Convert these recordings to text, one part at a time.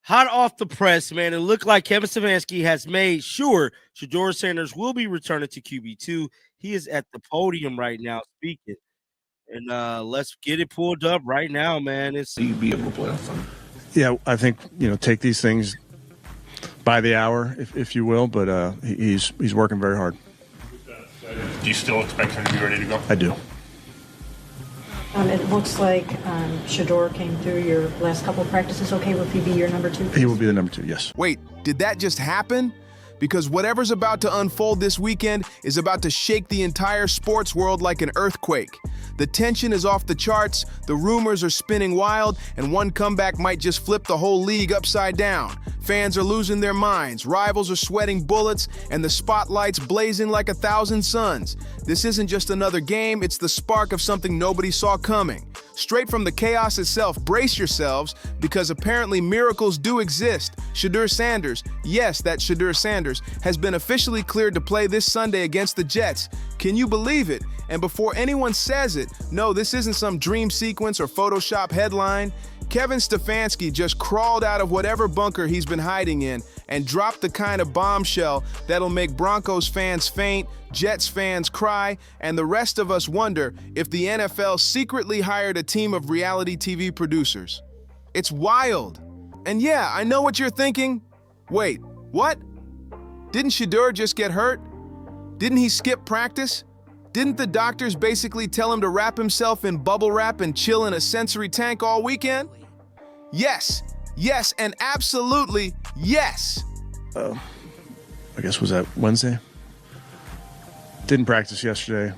Hot off the press, man. It looked like Kevin Stefanski has made sure Shedeur Sanders will be returning to QB2. He is at the podium right now speaking. And let's get it pulled up right now, man. He'd be able to play on Sunday. Yeah, I think, take these things by the hour, if you will, but he's working very hard. Do you still expect him to be ready to go? I do. It looks like Shedeur came through your last couple of practices. Okay, will he be your number 2? He will be the number 2, yes. Wait, did that just happen? Because whatever's about to unfold this weekend is about to shake the entire sports world like an earthquake. The tension is off the charts, the rumors are spinning wild, and one comeback might just flip the whole league upside down. Fans are losing their minds, rivals are sweating bullets, and the spotlight's blazing like 1,000 suns. This isn't just another game, it's the spark of something nobody saw coming. Straight from the chaos itself, brace yourselves, because apparently miracles do exist. Shedeur Sanders, yes, that Shedeur Sanders, has been officially cleared to play this Sunday against the Jets. Can you believe it? And before anyone says it, no, this isn't some dream sequence or Photoshop headline. Kevin Stefanski just crawled out of whatever bunker he's been hiding in and dropped the kind of bombshell that'll make Broncos fans faint, Jets fans cry, and the rest of us wonder if the NFL secretly hired a team of reality TV producers. It's wild. And yeah, I know what you're thinking. Wait, what? Didn't Shedeur just get hurt? Didn't he skip practice? Didn't the doctors basically tell him to wrap himself in bubble wrap and chill in a sensory tank all weekend? Yes, and absolutely yes. I guess was that Wednesday? Didn't practice yesterday.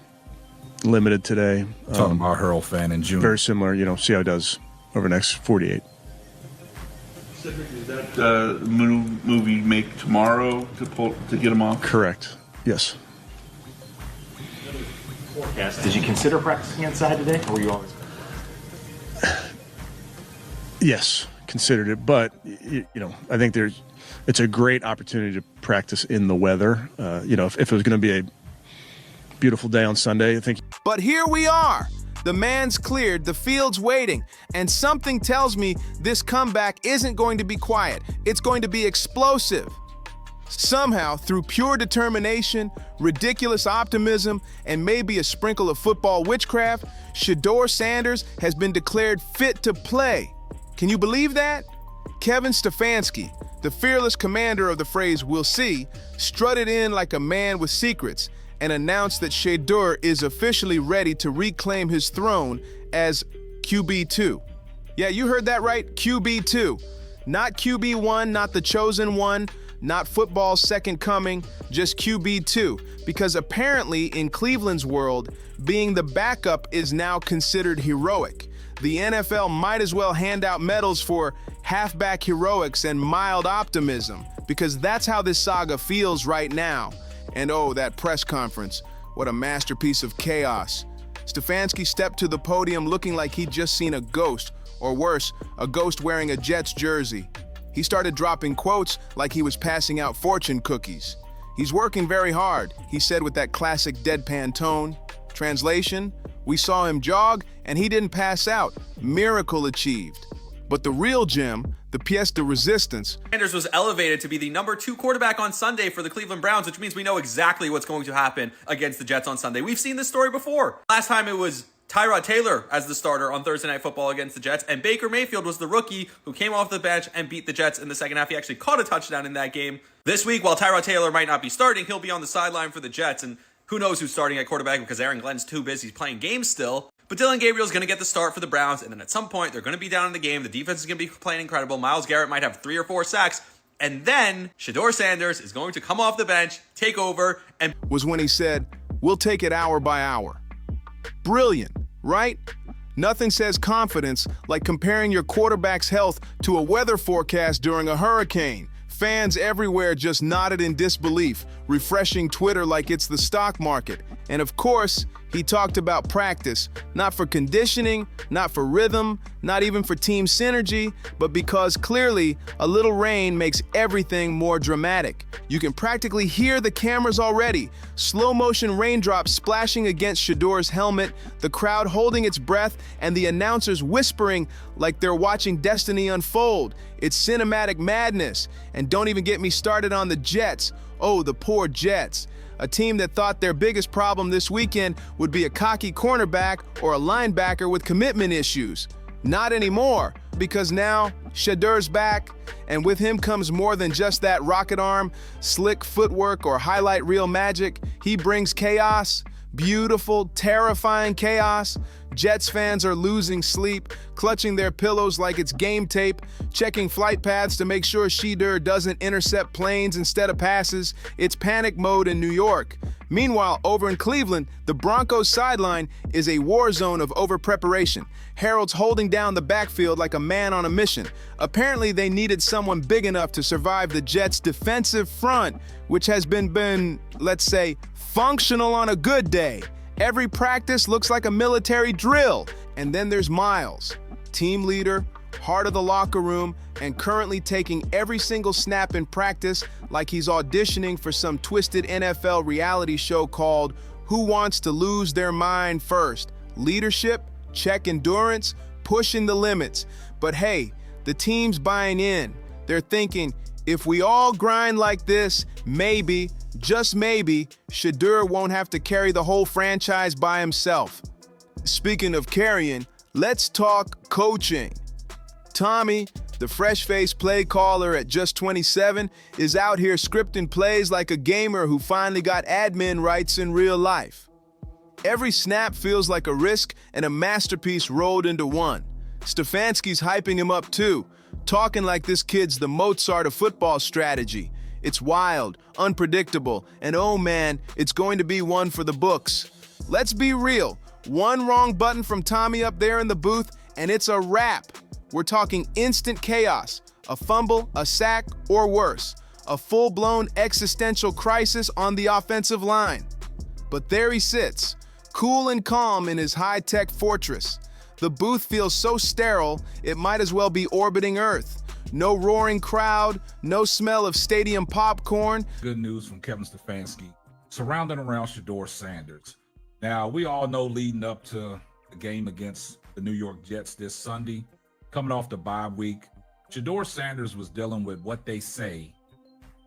Limited today. Talking about Hurl fan in June. Very similar, see how it does over the next 48. Is that move you make tomorrow to get him off? Correct. Yes. Did you consider practicing inside today, or were you always? Yes, considered it, but I think it's a great opportunity to practice in the weather. If it was going to be a beautiful day on Sunday, I think. But here we are. The man's cleared, the field's waiting, and something tells me this comeback isn't going to be quiet. It's going to be explosive. Somehow, through pure determination, ridiculous optimism, and maybe a sprinkle of football witchcraft, Shedeur Sanders has been declared fit to play. Can you believe that? Kevin Stefanski, the fearless commander of the phrase "we'll see," strutted in like a man with secrets and announced that Shedeur is officially ready to reclaim his throne as QB2. Yeah, you heard that right, QB2. Not QB1, not the chosen one, not football's second coming, just QB2, because apparently in Cleveland's world, being the backup is now considered heroic. The NFL might as well hand out medals for halfback heroics and mild optimism, because that's how this saga feels right now. And oh, that press conference, what a masterpiece of chaos. Stifansky stepped to the podium looking like he'd just seen a ghost, or worse, a ghost wearing a Jets jersey. He started dropping quotes like he was passing out fortune cookies. "He's working very hard," he said with that classic deadpan tone. Translation, "We saw him jog and he didn't pass out. Miracle achieved." But the real gem, the pièce de resistance. Sanders was elevated to be the number 2 quarterback on Sunday for the Cleveland Browns, which means we know exactly what's going to happen against the Jets on Sunday. We've seen this story before. Last time it was Tyrod Taylor as the starter on Thursday Night Football against the Jets, and Baker Mayfield was the rookie who came off the bench and beat the Jets in the second half. He actually caught a touchdown in that game. This week, while Tyrod Taylor might not be starting, he'll be on the sideline for the Jets, and who knows who's starting at quarterback because Aaron Glenn's too busy playing games still. But Dylan Gabriel's going to get the start for the Browns, and then at some point, they're going to be down in the game. The defense is going to be playing incredible. Myles Garrett might have 3 or 4 sacks, and then Shedeur Sanders is going to come off the bench, take over, and was when he said, "We'll take it hour by hour." Brilliant, right? Nothing says confidence like comparing your quarterback's health to a weather forecast during a hurricane. Fans everywhere just nodded in disbelief, refreshing Twitter like it's the stock market. And of course, he talked about practice, not for conditioning, not for rhythm, not even for team synergy, but because clearly a little rain makes everything more dramatic. You can practically hear the cameras already. Slow motion raindrops splashing against Shedeur's helmet, the crowd holding its breath, and the announcers whispering like they're watching destiny unfold. It's cinematic madness. And don't even get me started on the Jets. Oh, the poor Jets. A team that thought their biggest problem this weekend would be a cocky cornerback or a linebacker with commitment issues. Not anymore, because now Shedeur's back, and with him comes more than just that rocket arm, slick footwork, or highlight reel magic. He brings chaos, beautiful, terrifying chaos. Jets fans are losing sleep, clutching their pillows like it's game tape, checking flight paths to make sure Shedeur doesn't intercept planes instead of passes. It's panic mode in New York. Meanwhile, over in Cleveland, the Broncos sideline is a war zone of over-preparation. Harold's holding down the backfield like a man on a mission. Apparently, they needed someone big enough to survive the Jets' defensive front, which has been, let's say, functional on a good day. Every practice looks like a military drill. And then there's Miles, team leader, heart of the locker room, and currently taking every single snap in practice like he's auditioning for some twisted NFL reality show called Who Wants to Lose Their Mind First? Leadership, check endurance, pushing the limits. But hey, the team's buying in. They're thinking, if we all grind like this, maybe, just maybe, Shedeur won't have to carry the whole franchise by himself. Speaking of carrying, let's talk coaching. Tommy, the fresh-faced play caller at just 27, is out here scripting plays like a gamer who finally got admin rights in real life. Every snap feels like a risk and a masterpiece rolled into one. Stifansky's hyping him up too, talking like this kid's the Mozart of football strategy. It's wild, unpredictable, and oh man, it's going to be one for the books. Let's be real. One wrong button from Tommy up there in the booth, and it's a wrap. We're talking instant chaos, a fumble, a sack, or worse, a full-blown existential crisis on the offensive line. But there he sits, cool and calm in his high-tech fortress. The booth feels so sterile, it might as well be orbiting Earth. No roaring crowd, no smell of stadium popcorn. Good news from Kevin Stefanski, surrounding around Shedeur Sanders. Now, we all know leading up to the game against the New York Jets this Sunday, coming off the bye week, Shedeur Sanders was dealing with what they say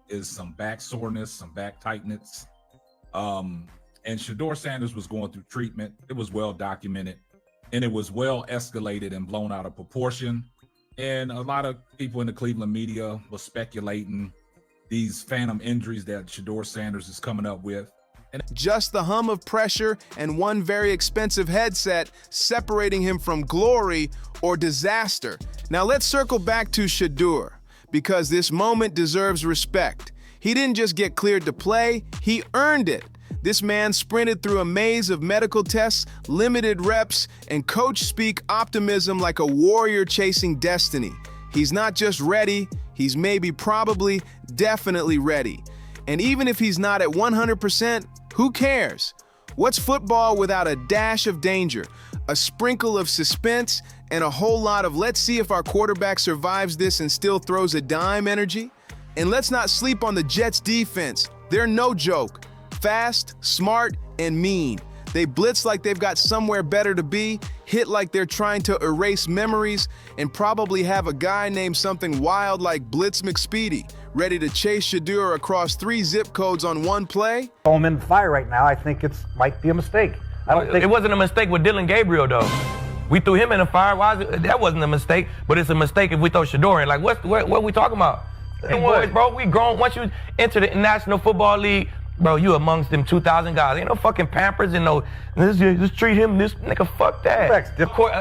is some back soreness, some back tightness. And Shedeur Sanders was going through treatment. It was well documented, and it was well escalated and blown out of proportion. And a lot of people in the Cleveland media were speculating these phantom injuries that Shedeur Sanders is coming up with. And just the hum of pressure and one very expensive headset separating him from glory or disaster. Now let's circle back to Shedeur, because this moment deserves respect. He didn't just get cleared to play, he earned it. This man sprinted through a maze of medical tests, limited reps, and coach-speak optimism like a warrior chasing destiny. He's not just ready, he's maybe, probably, definitely ready. And even if he's not at 100%, who cares? What's football without a dash of danger, a sprinkle of suspense, and a whole lot of let's see if our quarterback survives this and still throws a dime energy? And let's not sleep on the Jets' defense. They're no joke. Fast, smart, and mean. They blitz like they've got somewhere better to be, hit like they're trying to erase memories, and probably have a guy named something wild like Blitz McSpeedy, ready to chase Shedeur across 3 zip codes on one play. Throw him in the fire right now. I think it might be a mistake. I don't think it wasn't a mistake with Dylan Gabriel though. We threw him in the fire. Why is it? That wasn't a mistake, but it's a mistake if we throw Shedeur in. Like what are we talking about? Hey, boys, bro, we grown. Once you enter the National Football League, bro, you amongst them 2,000 guys. Ain't no fucking Pampers and no, just treat him this nigga, fuck that.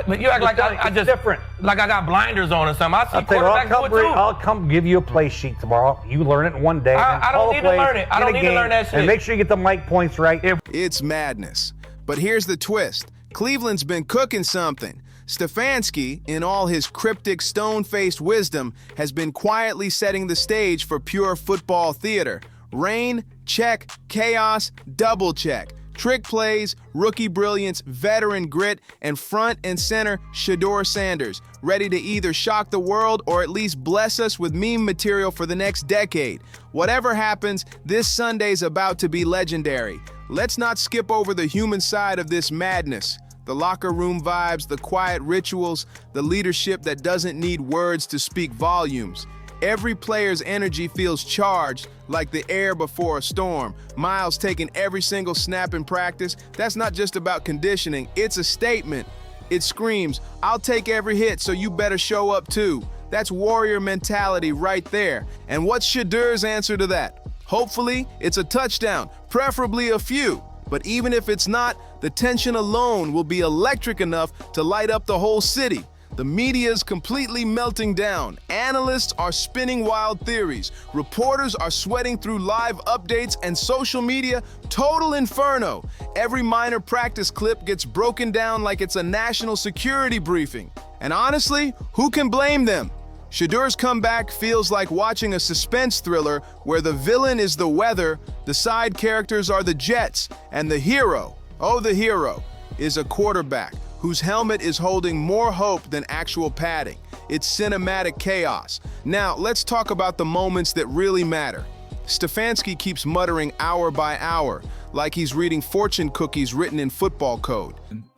But you act like I just different. Like I got blinders on or something. I see quarterbacks do it too. I'll come give you a play sheet tomorrow. You learn it in one day. I don't need to learn it. I don't need to learn that shit. And make sure you get the mic points right. It's madness. But here's the twist. Cleveland's been cooking something. Stifansky, in all his cryptic, stone-faced wisdom, has been quietly setting the stage for pure football theater. Rain, check. Chaos, double check. Trick plays, rookie brilliance, veteran grit, and front and center Shedeur Sanders, ready to either shock the world or at least bless us with meme material for the next decade. Whatever happens, this Sunday's about to be legendary. Let's not skip over the human side of this madness. The locker room vibes, the quiet rituals, the leadership that doesn't need words to speak volumes. Every player's energy feels charged, like the air before a storm. Miles taking every single snap in practice. That's not just about conditioning, it's a statement. It screams, I'll take every hit, so you better show up too. That's warrior mentality right there. And what's Shedeur's answer to that? Hopefully, it's a touchdown, preferably a few. But even if it's not, the tension alone will be electric enough to light up the whole city. The media's completely melting down. Analysts are spinning wild theories. Reporters are sweating through live updates, and social media, total inferno. Every minor practice clip gets broken down like it's a national security briefing. And honestly, who can blame them? Shedeur's comeback feels like watching a suspense thriller where the villain is the weather, the side characters are the Jets, and the hero, the hero, is a quarterback whose helmet is holding more hope than actual padding. It's cinematic chaos. Now, let's talk about the moments that really matter. Stifansky keeps muttering hour by hour, like he's reading fortune cookies written in football code.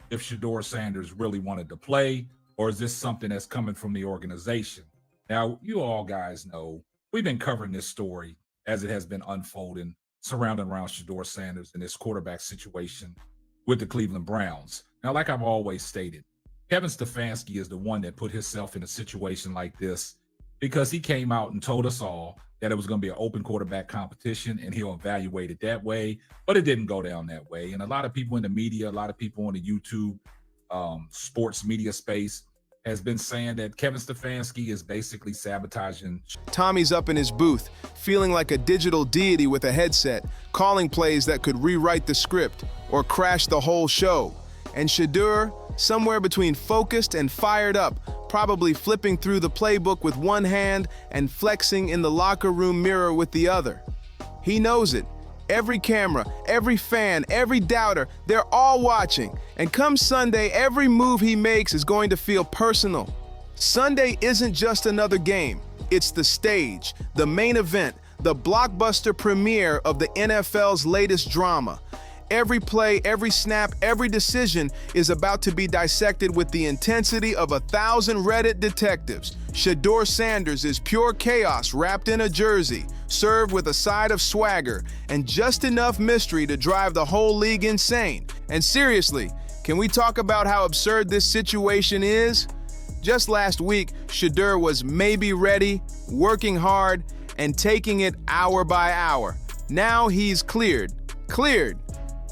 If Shedeur Sanders really wanted to play, or is this something that's coming from the organization? Now, you all guys know, we've been covering this story as it has been unfolding, surrounding around Shedeur Sanders and this quarterback situation with the Cleveland Browns. Now, like I've always stated, Kevin Stefanski is the one that put himself in a situation like this because he came out and told us all that it was going to be an open quarterback competition and he'll evaluate it that way, but it didn't go down that way. And a lot of people in the media, a lot of people on the YouTube sports media space has been saying that Kevin Stefanski is basically sabotaging. Tommy's up in his booth, feeling like a digital deity with a headset, calling plays that could rewrite the script or crash the whole show. And Shedeur, somewhere between focused and fired up, probably flipping through the playbook with one hand and flexing in the locker room mirror with the other. He knows it. Every camera, every fan, every doubter, they're all watching. And come Sunday, every move he makes is going to feel personal. Sunday isn't just another game. It's the stage, the main event, the blockbuster premiere of the NFL's latest drama. Every play, every snap, every decision is about to be dissected with the intensity of 1,000 Reddit detectives. Shedeur Sanders is pure chaos wrapped in a jersey, served with a side of swagger, and just enough mystery to drive the whole league insane. And seriously, can we talk about how absurd this situation is? Just last week, Shedeur was maybe ready, working hard, and taking it hour by hour. Now he's cleared.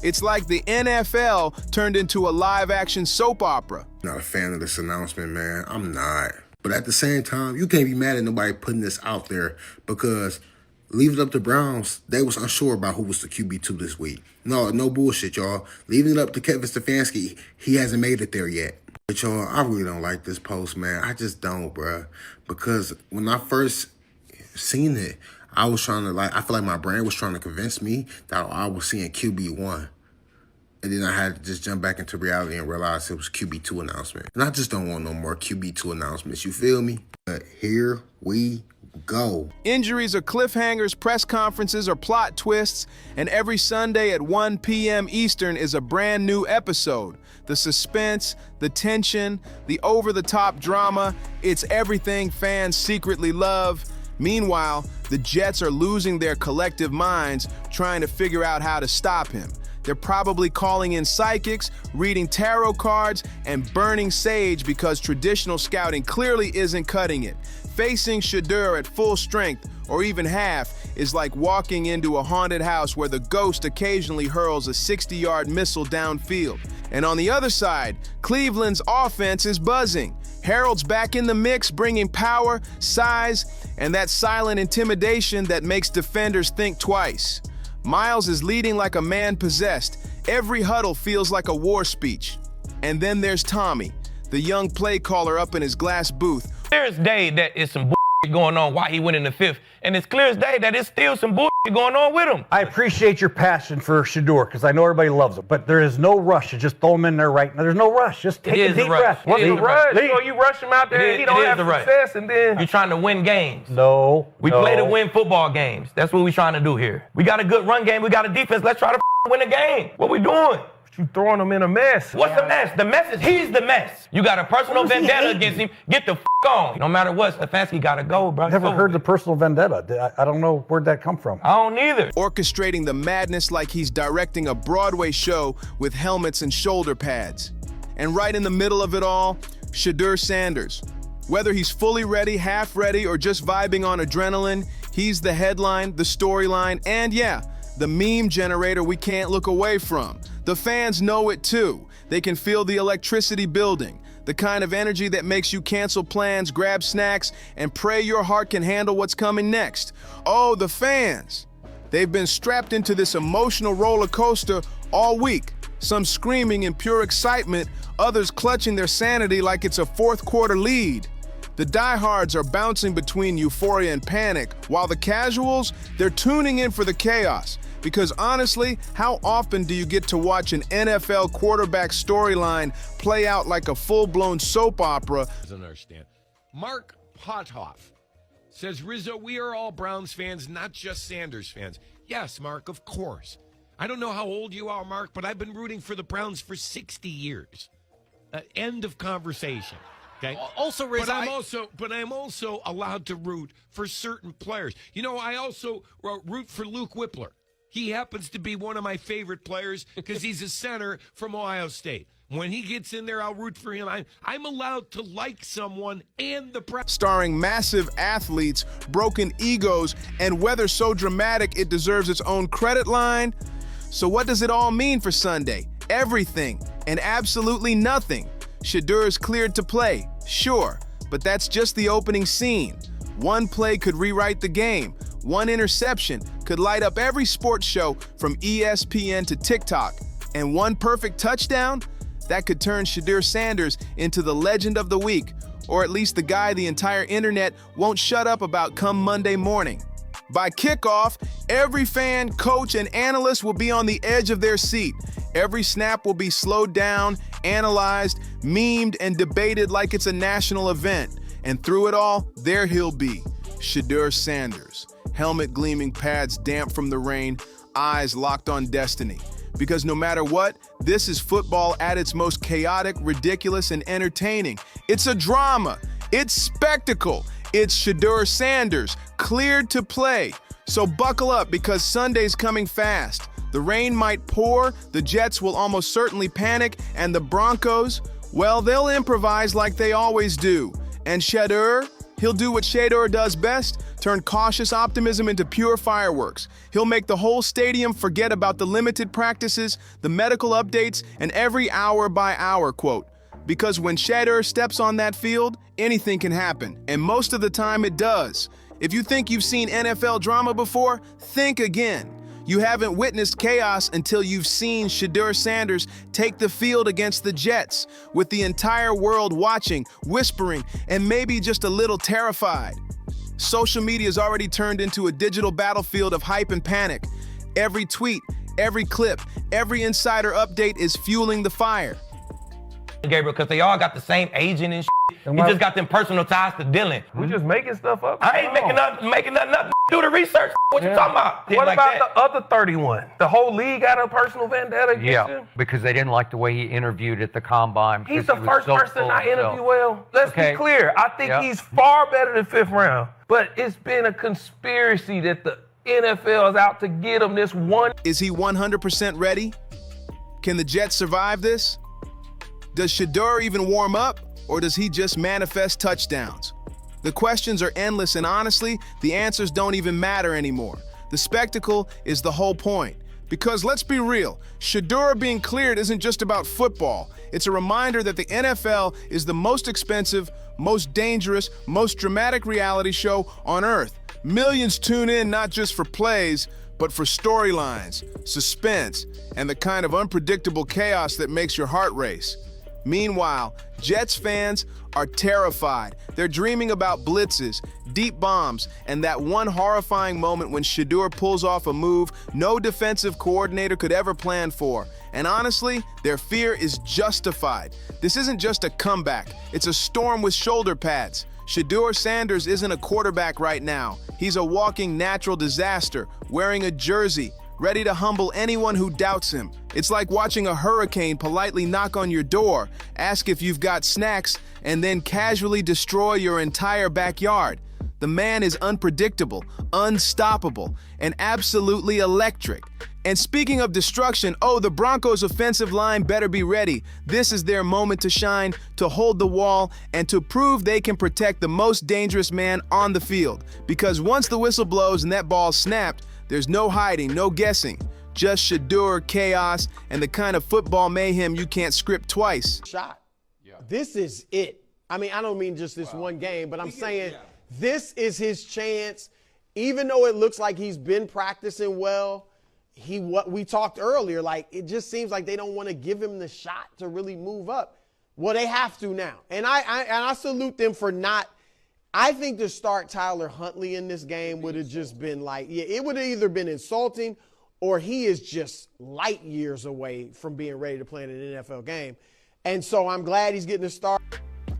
It's like the NFL turned into a live-action soap opera. Not a fan of this announcement, man. I'm not. But at the same time, you can't be mad at nobody putting this out there because leave it up to Browns. They was unsure about who was the QB2 this week. No bullshit, y'all. Leaving it up to Kevin Stefanski, he hasn't made it there yet. But y'all, I really don't like this post, man. I just don't, bruh. Because when I first seen it, I was trying to, I feel like my brain was trying to convince me that I was seeing QB1. And then I had to just jump back into reality and realize it was QB2 announcement. And I just don't want no more QB2 announcements, you feel me? But here we go. Injuries or cliffhangers, press conferences or plot twists, and every Sunday at 1 p.m. Eastern is a brand new episode. The suspense, the tension, the over-the-top drama, it's everything fans secretly love. Meanwhile, the Jets are losing their collective minds trying to figure out how to stop him. They're probably calling in psychics, reading tarot cards, and burning sage because traditional scouting clearly isn't cutting it. Facing Shedeur at full strength, or even half, is like walking into a haunted house where the ghost occasionally hurls a 60-yard missile downfield. And on the other side, Cleveland's offense is buzzing. Harold's back in the mix, bringing power, size, and that silent intimidation that makes defenders think twice. Miles is leading like a man possessed. Every huddle feels like a war speech. And then there's Tommy, the young play caller up in his glass booth. There's day that is some going on why he went in the 5th. And it's clear as day that it's still some bullshit going on with him. I appreciate your passion for Shedeur because I know everybody loves him, but there is no rush to just throw him in there right now. There's no rush. Just take a deep breath. What's the rush? You rush him out there, he don't have success, and then you're trying to win games. No. We play to win football games. That's what we're trying to do here. We got a good run game. We got a defense. Let's try to win a game. What we doing? You throwing him in a mess. What's the mess? The mess is he's the mess. You got a personal vendetta against him. Get the on. No matter what, Stifansky got to go, bro. Never heard the personal vendetta. I don't know where'd that come from. I don't either. Orchestrating the madness like he's directing a Broadway show with helmets and shoulder pads. And right in the middle of it all, Shedeur Sanders. Whether he's fully ready, half ready, or just vibing on adrenaline, he's the headline, the storyline, and yeah, the meme generator we can't look away from. The fans know it too. They can feel the electricity building, the kind of energy that makes you cancel plans, grab snacks, and pray your heart can handle what's coming next. Oh, the fans. They've been strapped into this emotional roller coaster all week. Some screaming in pure excitement, others clutching their sanity like it's a fourth quarter lead. The diehards are bouncing between euphoria and panic, while the casuals, they're tuning in for the chaos. Because honestly, how often do you get to watch an NFL quarterback storyline play out like a full-blown soap opera? Doesn't understand. Mark Pothoff says, Rizzo, we are all Browns fans, not just Sanders fans. Yes, Mark, of course. I don't know how old you are, Mark, but I've been rooting for the Browns for 60 years. End of conversation. Okay. Also, Rizzo, but I'm also allowed to root for certain players. You know, I also root for Luke Whippler. He happens to be one of my favorite players because he's a center from Ohio State. When he gets in there, I'll root for him. I'm allowed to like someone and the press. Starring massive athletes, broken egos, and weather so dramatic it deserves its own credit line. So what does it all mean for Sunday? Everything and absolutely nothing. Shedeur is cleared to play, sure, but that's just the opening scene. One play could rewrite the game. One interception could light up every sports show from ESPN to TikTok. And one perfect touchdown, that could turn Shedeur Sanders into the legend of the week, or at least the guy the entire internet won't shut up about come Monday morning. By kickoff, every fan, coach, and analyst will be on the edge of their seat. Every snap will be slowed down, analyzed, memed, and debated like it's a national event. And through it all, there he'll be, Shedeur Sanders. Helmet gleaming, pads damp from the rain, eyes locked on destiny. Because no matter what, this is football at its most chaotic, ridiculous, and entertaining. It's a drama. It's spectacle. It's Shedeur Sanders, cleared to play. So buckle up because Sunday's coming fast. The rain might pour, the Jets will almost certainly panic, and the Broncos, well, they'll improvise like they always do. And Shedeur, he'll do what Shedeur does best, turn cautious optimism into pure fireworks. He'll make the whole stadium forget about the limited practices, the medical updates, and every hour-by-hour quote. Because when Shedeur steps on that field, anything can happen, and most of the time it does. If you think you've seen NFL drama before, think again. You haven't witnessed chaos until you've seen Shedeur Sanders take the field against the Jets, with the entire world watching, whispering, and maybe just a little terrified. Social media's already turned into a digital battlefield of hype and panic. Every tweet, every clip, every insider update is fueling the fire. Gabriel, because they all got the same agent and shit. You just got them personal ties to Dylan. We just making stuff up. I ain't making nothing up. Do the research. What you talking about? What about the other 31? The whole league got a personal vendetta against him? Because they didn't like the way he interviewed at the combine. He's the first person I interview well. Let's be clear. I think he's far better than 5th round. But it's been a conspiracy that the NFL is out to get him this one. Is he 100% ready? Can the Jets survive this? Does Shedeur even warm up, or does he just manifest touchdowns? The questions are endless, and honestly, the answers don't even matter anymore. The spectacle is the whole point. Because let's be real, Shedeur being cleared isn't just about football. It's a reminder that the NFL is the most expensive, most dangerous, most dramatic reality show on earth. Millions tune in not just for plays, but for storylines, suspense, and the kind of unpredictable chaos that makes your heart race. Meanwhile, Jets fans are terrified. They're dreaming about blitzes, deep bombs, and that one horrifying moment when Shedeur pulls off a move no defensive coordinator could ever plan for. And honestly, their fear is justified. This isn't just a comeback, it's a storm with shoulder pads. Shedeur Sanders isn't a quarterback right now. He's a walking natural disaster, wearing a jersey, ready to humble anyone who doubts him. It's like watching a hurricane politely knock on your door, ask if you've got snacks, and then casually destroy your entire backyard. The man is unpredictable, unstoppable, and absolutely electric. And speaking of destruction, the Broncos' offensive line better be ready. This is their moment to shine, to hold the wall, and to prove they can protect the most dangerous man on the field. Because once the whistle blows and that ball's snapped, there's no hiding, no guessing. Just Shedeur chaos and the kind of football mayhem you can't script twice. Shot. Yeah. This is it. I mean, I don't mean just this one game, but I'm saying this is his chance. Even though it looks like he's been practicing well, what we talked earlier, like it just seems like they don't want to give him the shot to really move up. Well, they have to now. And I salute them for not. I think to start Tyler Huntley in this game would have just been like, it would have either been insulting or he is just light years away from being ready to play in an NFL game. And so I'm glad he's getting a start.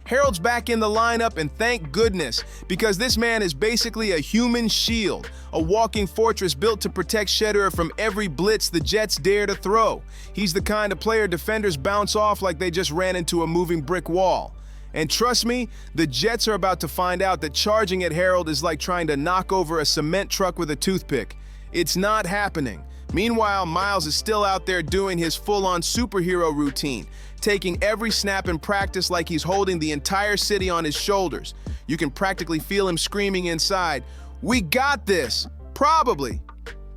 Harold's back in the lineup, and thank goodness, because this man is basically a human shield, a walking fortress built to protect Shedeur from every blitz the Jets dare to throw. He's the kind of player defenders bounce off like they just ran into a moving brick wall. And trust me, the Jets are about to find out that charging at Harold is like trying to knock over a cement truck with a toothpick. It's not happening. Meanwhile, Miles is still out there doing his full-on superhero routine, taking every snap in practice like he's holding the entire city on his shoulders. You can practically feel him screaming inside, "We got this!" Probably.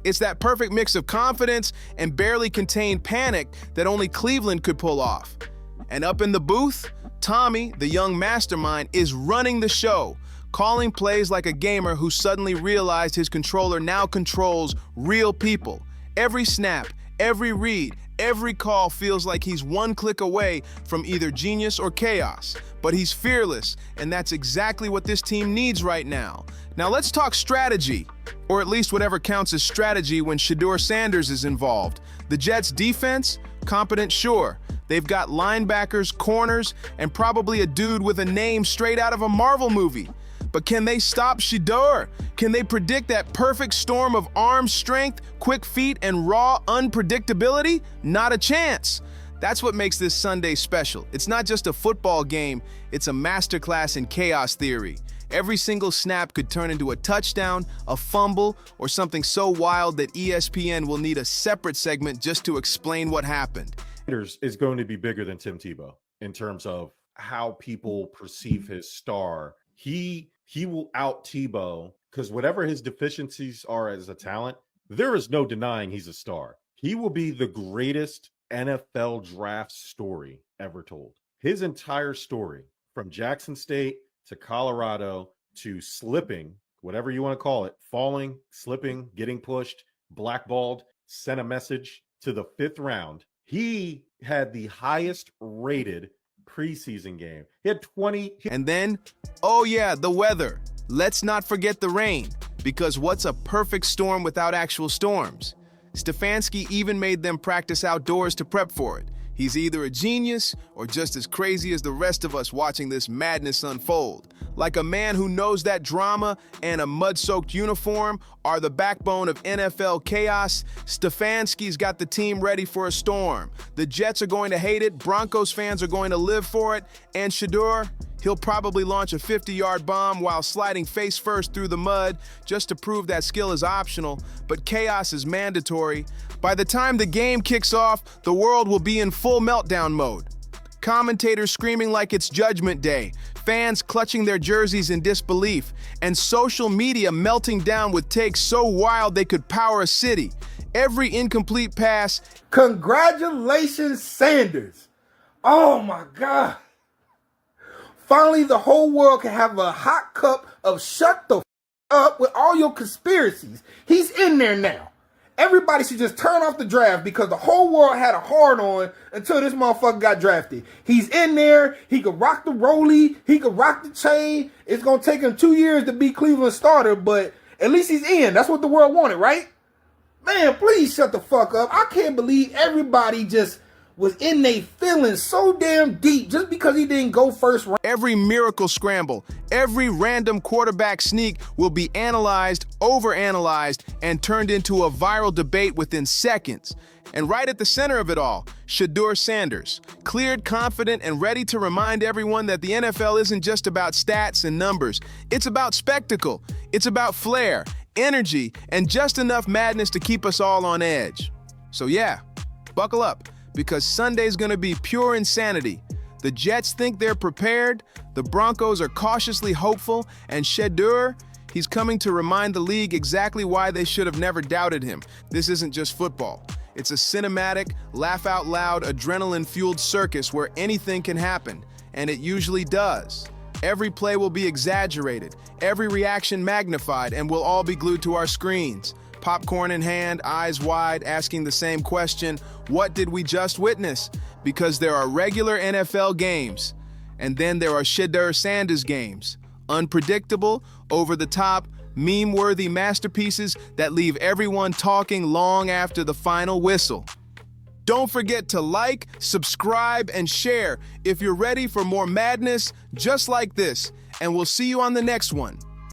It's that perfect mix of confidence and barely contained panic that only Cleveland could pull off. And up in the booth, Tommy, the young mastermind, is running the show, calling plays like a gamer who suddenly realized his controller now controls real people. Every snap, every read, every call feels like he's one click away from either genius or chaos. But he's fearless, and that's exactly what this team needs right now. Now let's talk strategy, or at least whatever counts as strategy when Shedeur Sanders is involved. The Jets' defense? Competent, sure. They've got linebackers, corners, and probably a dude with a name straight out of a Marvel movie. But can they stop Shedeur? Can they predict that perfect storm of arm strength, quick feet, and raw unpredictability? Not a chance. That's what makes this Sunday special. It's not just a football game, it's a masterclass in chaos theory. Every single snap could turn into a touchdown, a fumble, or something so wild that ESPN will need a separate segment just to explain what happened. Sanders is going to be bigger than Tim Tebow in terms of how people perceive his star. He will out Tebow because whatever his deficiencies are as a talent, there is no denying he's a star. He will be the greatest NFL draft story ever told. His entire story, from Jackson State to Colorado to slipping, whatever you want to call it, falling, slipping, getting pushed, blackballed, sent a message to the 5th round. He had the highest rated preseason game. He had 20. And then, oh yeah, the weather. Let's not forget the rain, because what's a perfect storm without actual storms? Stifansky even made them practice outdoors to prep for it. He's either a genius or just as crazy as the rest of us watching this madness unfold. Like a man who knows that drama and a mud-soaked uniform are the backbone of NFL chaos, Stifansky's got the team ready for a storm. The Jets are going to hate it, Broncos fans are going to live for it, and Shedeur, he'll probably launch a 50-yard bomb while sliding face first through the mud just to prove that skill is optional, but chaos is mandatory. By the time the game kicks off, the world will be in full meltdown mode. Commentators screaming like it's Judgment Day, fans clutching their jerseys in disbelief, and social media melting down with takes so wild they could power a city. Every incomplete pass. Congratulations, Sanders. Oh my God. Finally, the whole world can have a hot cup of shut the up with all your conspiracies. He's in there now. everybody should just turn off the draft because the whole world had a hard on until this motherfucker got drafted. He's in there. He could rock the rollie. He could rock the chain. It's going to take him 2 years to be Cleveland's starter, but at least he's in. That's what the world wanted, right? Man, please shut the fuck up. I can't believe everybody just was in they feelings so damn deep just because he didn't go first round. Every miracle scramble, every random quarterback sneak will be analyzed, overanalyzed, and turned into a viral debate within seconds. And right at the center of it all, Shedeur Sanders, cleared, confident, and ready to remind everyone that the NFL isn't just about stats and numbers. It's about spectacle. It's about flair, energy, and just enough madness to keep us all on edge. So yeah, buckle up, because Sunday's gonna be pure insanity. The Jets think they're prepared, the Broncos are cautiously hopeful, and Shedeur, he's coming to remind the league exactly why they should have never doubted him. This isn't just football. It's a cinematic, laugh-out-loud, adrenaline-fueled circus where anything can happen, and it usually does. Every play will be exaggerated, every reaction magnified, and we'll all be glued to our screens. Popcorn in hand, eyes wide, asking the same question, what did we just witness? Because there are regular NFL games, and then there are Shedeur Sanders games. Unpredictable, over the top, meme-worthy masterpieces that leave everyone talking long after the final whistle. Don't forget to like, subscribe, and share if you're ready for more madness just like this, and we'll see you on the next one.